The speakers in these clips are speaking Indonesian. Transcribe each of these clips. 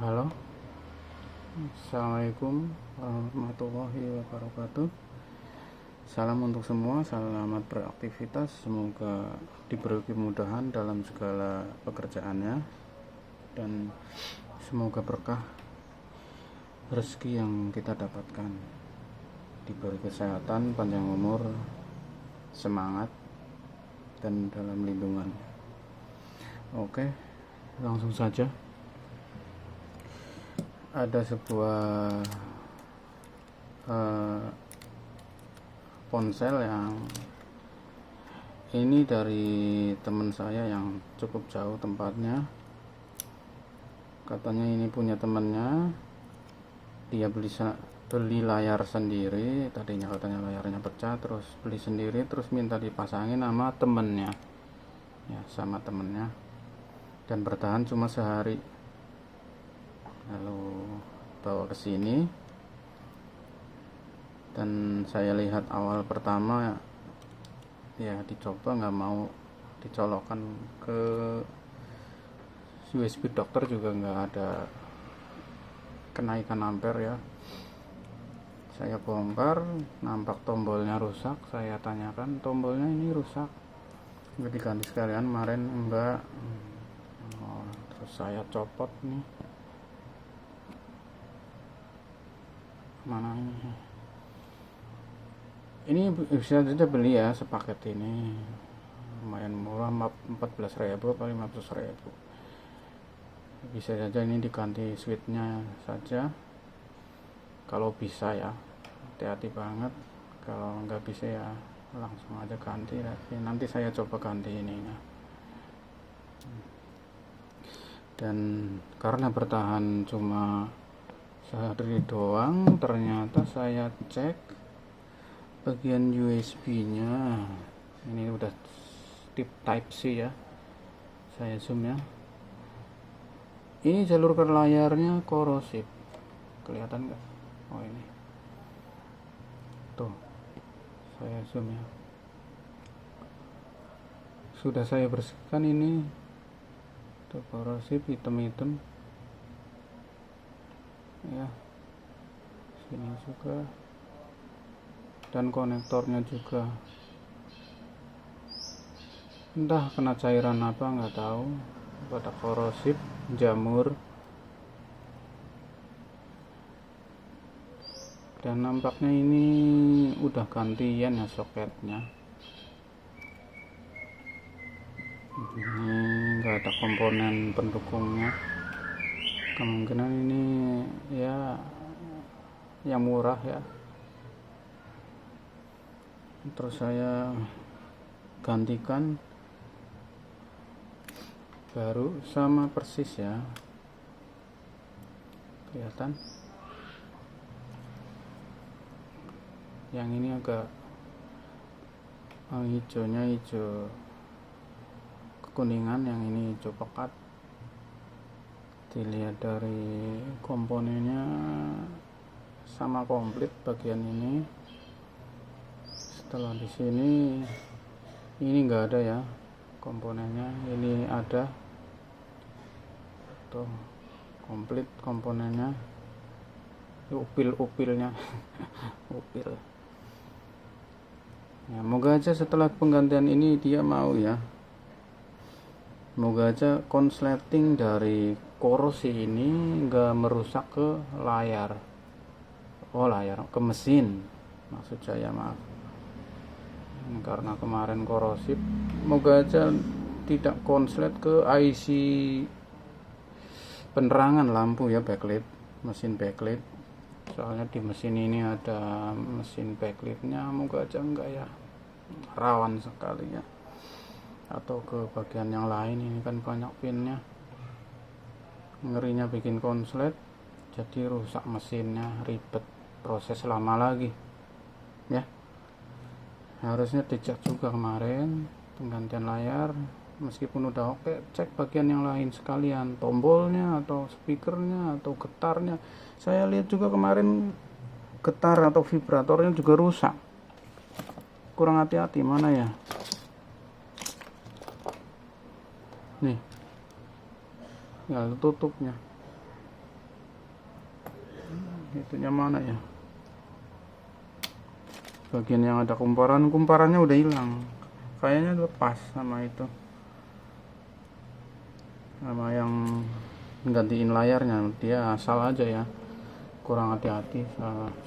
Halo, Assalamualaikum warahmatullahi wabarakatuh. Salam untuk semua, selamat beraktivitas. Semoga diberi kemudahan dalam segala pekerjaannya, dan semoga berkah rezeki yang kita dapatkan, diberi kesehatan, panjang umur, semangat, dan dalam lindungan. Oke, langsung saja. Ada sebuah ponsel yang ini dari teman saya yang cukup jauh tempatnya. Katanya ini punya temannya, dia beli layar sendiri. Tadinya katanya layarnya pecah, terus beli sendiri, terus minta dipasangin sama temennya, ya sama temennya, dan bertahan cuma sehari. Lalu bawa ke sini, dan saya lihat awal pertama ya dicoba, nggak mau dicolokkan ke USB dokter juga nggak ada kenaikan ampere ya. Saya bongkar, nampak tombolnya rusak. Saya tanyakan, tombolnya ini rusak, nggak diganti sekalian? Kemarin enggak. Terus saya copot nih, mana ini bisa saja beli ya sepaket ini, lumayan murah, 14.000 atau 15.000. Bisa saja ini diganti switchnya saja kalau bisa ya, hati-hati banget. Kalau nggak bisa ya langsung aja ganti. Nanti saya coba ganti ininya. Dan karena bertahan cuma sehari doang, ternyata saya cek bagian USB-nya ini udah tip Type C ya. Saya zoom ya. Ini jalur ke layarnya korosif, kelihatan nggak? Oh ini tuh, saya zoom ya. Sudah saya bersihkan ini tuh, korosif hitam-hitam ya, sini juga, dan konektornya juga entah kena cairan apa nggak tahu, pada korosif, jamur. Dan nampaknya ini udah gantian ya soketnya. Ini nggak ada komponen pendukungnya. Kemungkinan ini ya yang murah ya. Terus saya gantikan, baru sama persis ya, kelihatan. Yang ini agak hijaunya hijau kekuningan, yang ini hijau pekat. Dilihat dari komponennya sama komplit bagian ini. Setelah di sini ini enggak ada ya komponennya, ini ada tuh komplit komponennya, upil-upilnya upil ya. Moga aja setelah penggantian ini dia mau ya, moga aja konsleting dari korosi ini nggak merusak ke layar, ke mesin maksud saya, maaf. Karena kemarin korosif, moga aja tidak konslet ke IC penerangan lampu ya, backlight, mesin backlight. Soalnya di mesin ini ada mesin backlightnya, moga aja enggak ya, rawan sekali ya. Atau ke bagian yang lain, ini kan banyak pinnya, ngerinya bikin konslet jadi rusak mesinnya, ribet, proses lama lagi ya. Harusnya dicek juga kemarin penggantian layar, meskipun udah oke, cek bagian yang lain sekalian, tombolnya atau speakernya atau getarnya. Saya lihat juga kemarin getar atau vibratornya juga rusak, kurang hati-hati. Mana ya, nih ya tutupnya itunya mana ya, bagian yang ada kumparannya udah hilang, kayaknya lepas sama itu, sama yang gantiin layarnya. Dia asal aja ya, kurang hati-hati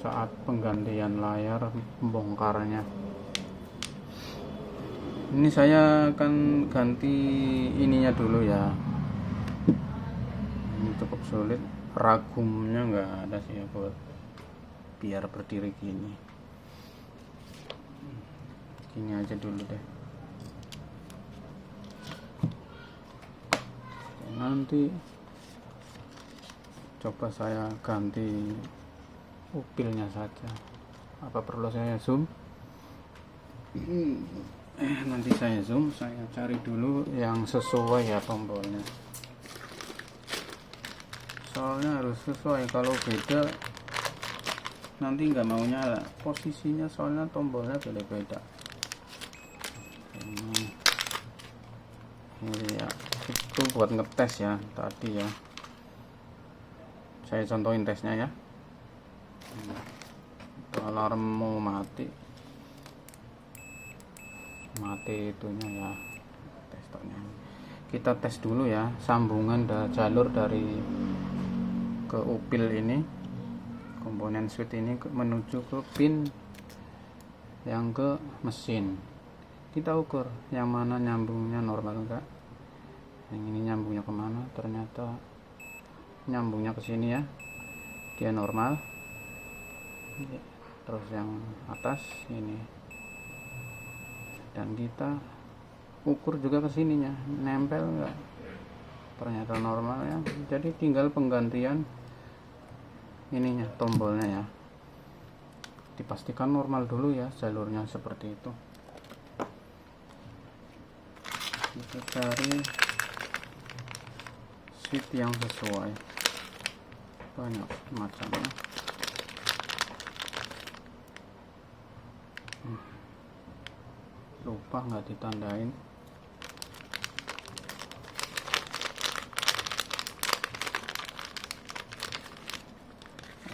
saat penggantian layar, membongkarnya. Ini saya akan ganti ininya dulu ya, ini cukup sulit, ragumnya nggak ada sih ya buat biar berdiri gini aja dulu deh. Nanti coba saya ganti upilnya saja. Apa perlu saya zoom? Nanti saya zoom, saya cari dulu yang sesuai ya tombolnya, soalnya harus sesuai, kalau beda nanti nggak mau nyala posisinya, soalnya tombolnya beda-beda. Ini ya, itu buat ngetes ya tadi ya, saya contohin tesnya ya. Itu alarm mau mati itunya ya, testernya. Kita tes dulu ya sambungan jalur dari ke upil ini, komponen switch ini menuju ke pin yang ke mesin. Kita ukur yang mana nyambungnya normal enggak, yang ini nyambungnya kemana, ternyata nyambungnya ke sini ya, dia normal. Terus yang atas ini, dan kita ukur juga ke sininya, nempel enggak, ternyata normal ya. Jadi tinggal penggantian ininya, tombolnya ya, dipastikan normal dulu ya jalurnya, seperti itu. Kita cari switch yang sesuai, banyak macamnya. Lupa nggak ditandain.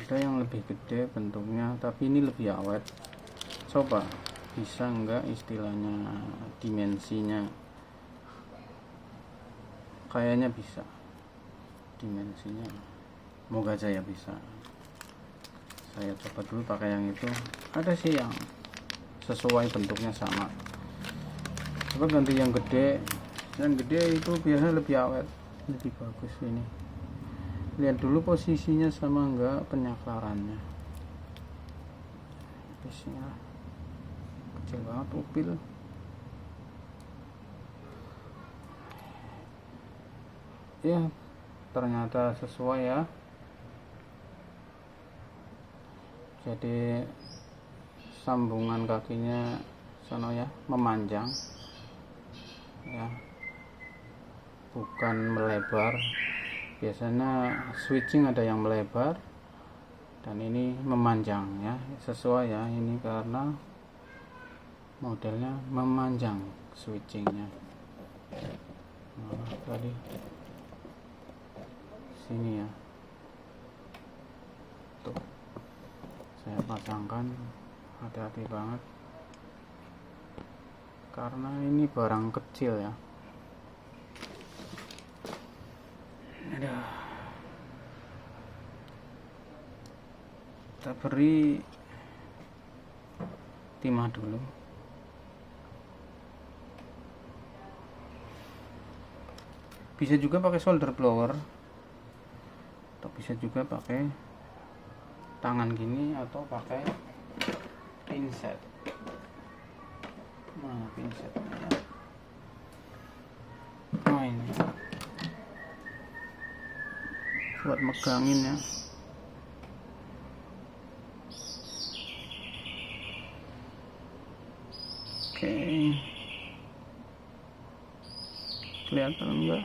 Ada yang lebih gede bentuknya, tapi ini lebih awet. Coba bisa nggak istilahnya dimensinya, kayaknya bisa dimensinya, moga aja ya bisa. Saya coba dulu pakai yang itu, ada sih yang sesuai bentuknya sama. Coba ganti yang gede itu biasanya lebih awet, lebih bagus. Ini lihat dulu posisinya sama enggak penyaklarannya. Bismillah, kecil banget upil. Ya, ternyata sesuai ya. Jadi sambungan kakinya sono ya, memanjang ya, bukan melebar. Biasanya switching ada yang melebar, dan ini memanjang ya, sesuai ya. Ini karena modelnya memanjang switchingnya. Nah, tadi sini ya, tuh saya pasangkan, hati-hati banget karena ini barang kecil ya. Aduh. Kita beri timah dulu. Bisa juga pakai solder blower, atau bisa juga pakai tangan gini, atau pakai pinset. Mana pinsetnya? Oh, ini buat megangin ya. Oke, kelihatan enggak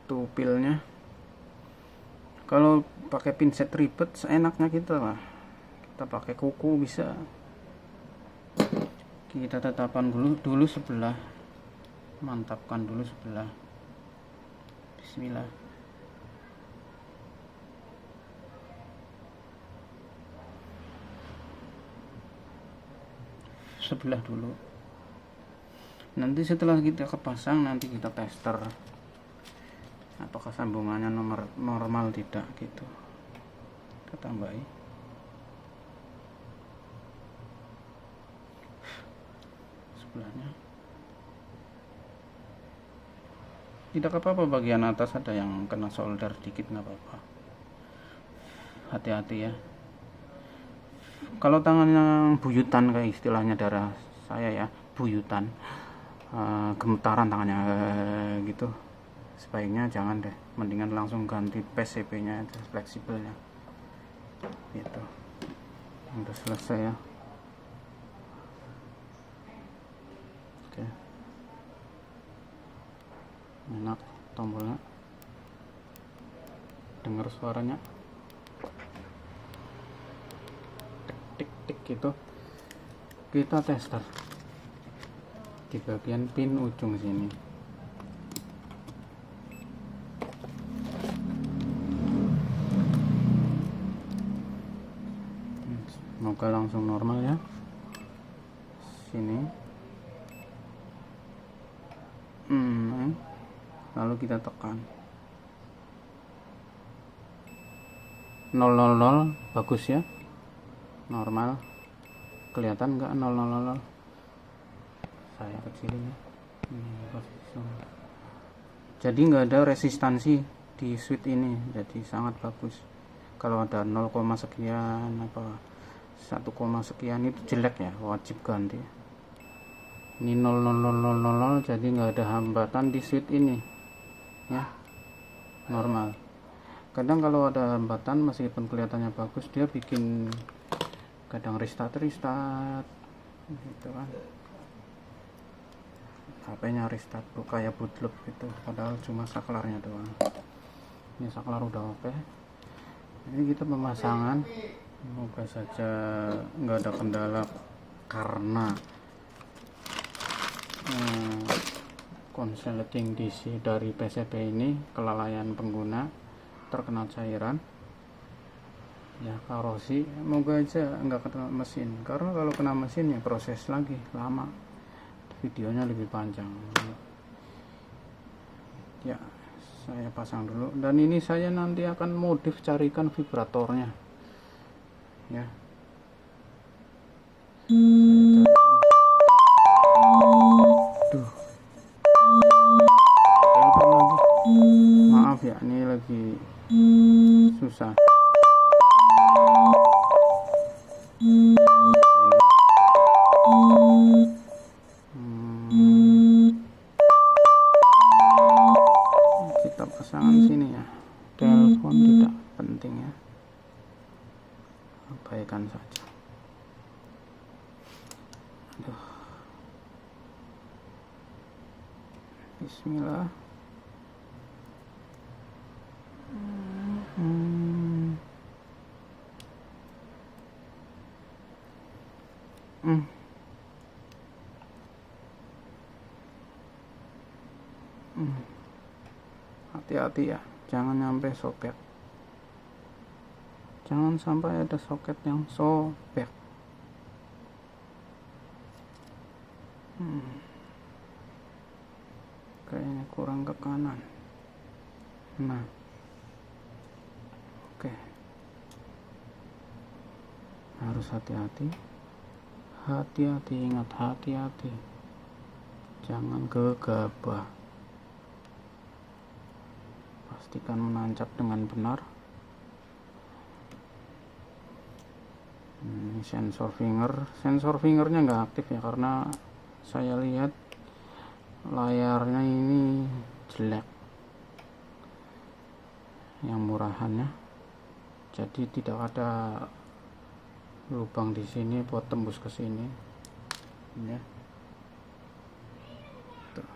tuh pilnya? Kalau pakai pinset ribet, seenaknya kita lah, kita pakai kuku bisa. Kita tetapkan dulu sebelah, mantapkan dulu sebelah. Bismillah. sebelah dulu. Nanti setelah kita kepasang, nanti kita tester apakah sambungannya normal tidak gitu. Kita tambahi sebelahnya. Tidak apa-apa, bagian atas ada yang kena solder dikit, nggak apa-apa. Hati-hati ya. Kalau tangan yang buyutan kayak istilahnya darah saya ya, buyutan, gemetaran tangannya gitu, sebaiknya jangan deh, mendingan langsung ganti PCB nya itu, fleksibelnya gitu. Udah selesai ya. Oke, enak tombolnya, dengar suaranya tik tik gitu. Kita tester di bagian pin ujung sini. Semoga langsung normal ya. Sini. Lalu kita tekan 000, bagus ya, normal. Kelihatan nggak 000? Saya kecilin ya. Jadi nggak ada resistansi di switch ini, jadi sangat bagus. Kalau ada 0, sekian apa 1, sekian itu jelek ya, wajib ganti. Ini 00000, jadi nggak ada hambatan di switch ini ya, normal. Kadang kalau ada hambatan meskipun kelihatannya bagus, dia bikin kadang restart gitu kan, HP-nya restart kayak bootloop gitu, padahal cuma saklarnya doang. Ini saklar udah oke. Ini kita pemasangan, semoga saja nggak ada kendala karena konsleting DC dari PCB ini kelalaian pengguna, terkena cairan ya, korosi. Moga aja nggak kena mesin, karena kalau kena mesin ya proses lagi lama, videonya lebih panjang ya. Saya pasang dulu, dan ini saya nanti akan modif, carikan vibratornya ya. Duh, telepon lagi, maaf ya, ini lagi susah. Kita pasangan sini ya, telepon tidak penting ya, abaikan saja. Aduh. Bismillah. Hati-hati ya, jangan sampai sobek, jangan sampai ada soket yang sobek. Kayaknya kurang ke kanan. Nah, oke. Harus hati-hati, ingat, hati-hati, jangan gegabah. Pastikan menancap dengan benar. Ini sensor fingernya nggak aktif ya, karena saya lihat layarnya ini jelek, yang murahannya, jadi tidak ada lubang di sini buat tembus ke sini ya. Tuh,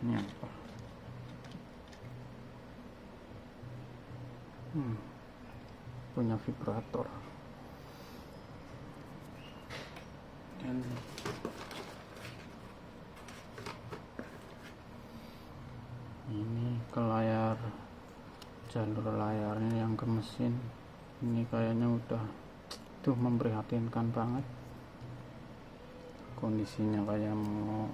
ini apa? Punya vibrator. Dan ini ke layar, jalur layarnya yang ke mesin ini kayaknya udah memprihatinkan banget. kondisinya kayak mau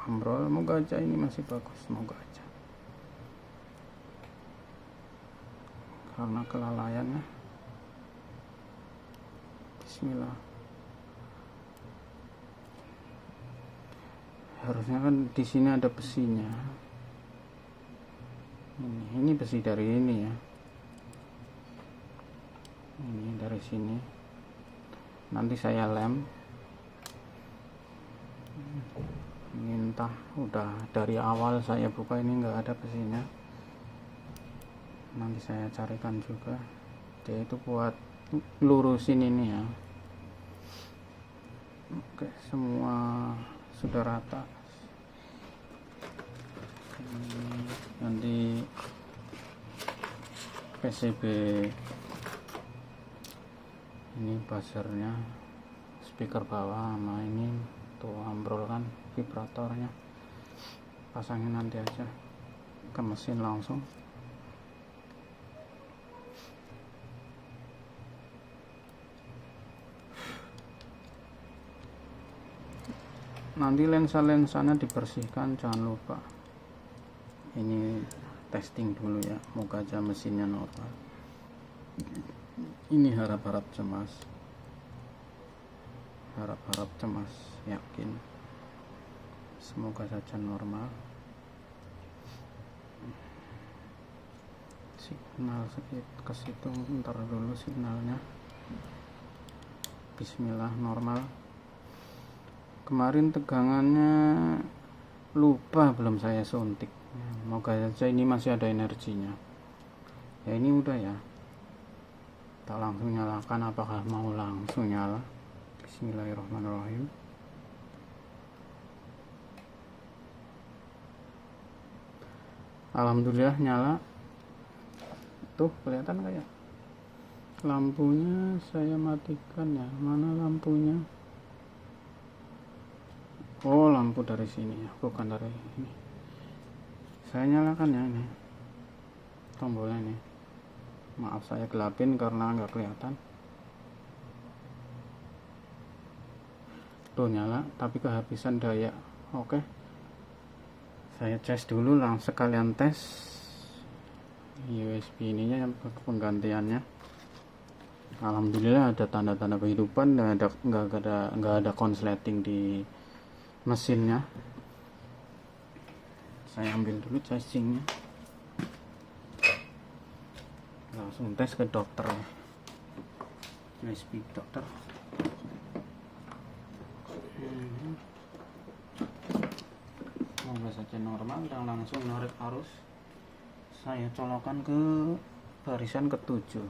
ambrol. Moga aja ini masih bagus, semoga aja, karena kelalaiannya. Bismillah. Harusnya kan di sini ada besinya. Ini besi dari ini ya, ini dari sini. Nanti saya lem. Ini entah udah dari awal saya buka ini nggak ada besinya. Nanti saya carikan juga. Dia itu buat lurusin ini ya. Oke, semua sudah rata. Nanti PCB ini buzzernya, speaker bawah sama ini tuh ambrol kan vibratornya, pasangin nanti aja ke mesin langsung. Nanti lensa-lensanya dibersihkan, jangan lupa. Ini testing dulu ya, moga aja mesinnya normal. Ini harap-harap cemas, harap-harap cemas, yakin semoga saja normal. Signal sedikit ke situ, ntar dulu signalnya. Bismillah, normal. Kemarin tegangannya lupa belum saya suntik. Moga saja ini masih ada energinya. Ya ini udah ya. Tak langsung nyalakan, apakah mau langsung nyala? Bismillahirrahmanirrahim. Alhamdulillah nyala. Tuh kelihatan kayak lampunya saya matikan ya. Mana lampunya? Oh, lampu dari sini ya, bukan dari ini. Saya nyalakan ya ini tombolnya ini. Maaf saya gelapin karena nggak kelihatan. Tuh nyala, tapi kehabisan daya. Oke, saya cas dulu, langsung sekalian tes USB ininya, penggantiannya. Alhamdulillah ada tanda-tanda kehidupan, nggak ada konsleting di mesinnya. Saya ambil dulu casingnya, langsung tes ke dokter, USB dokter. Semoga saja normal dan langsung narik arus. Saya colokan ke barisan ke-7.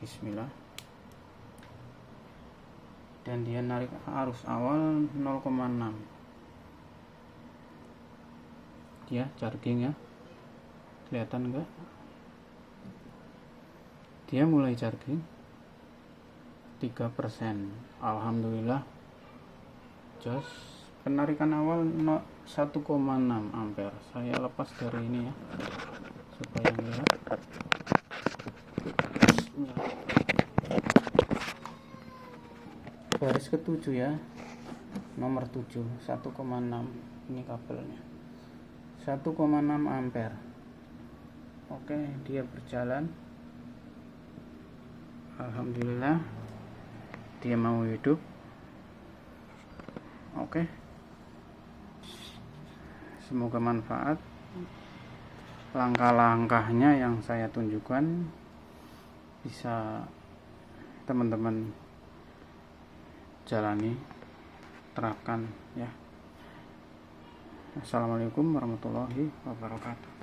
Bismillah. Dan dia narik arus awal 0,6. Dia charging ya, kelihatan enggak? Dia mulai charging 3%. Alhamdulillah. Jos. Penarikan awal 1,6 ampere. Saya lepas dari ini ya, supaya lihat. Baris ke-7 ya, nomor 7, 1,6. Ini kabelnya 1,6 ampere. Oke, dia berjalan. Alhamdulillah, dia mau hidup. Oke, semoga manfaat. Langkah-langkahnya yang saya tunjukkan bisa teman-teman jalani, terapkan ya. Assalamualaikum warahmatullahi wabarakatuh.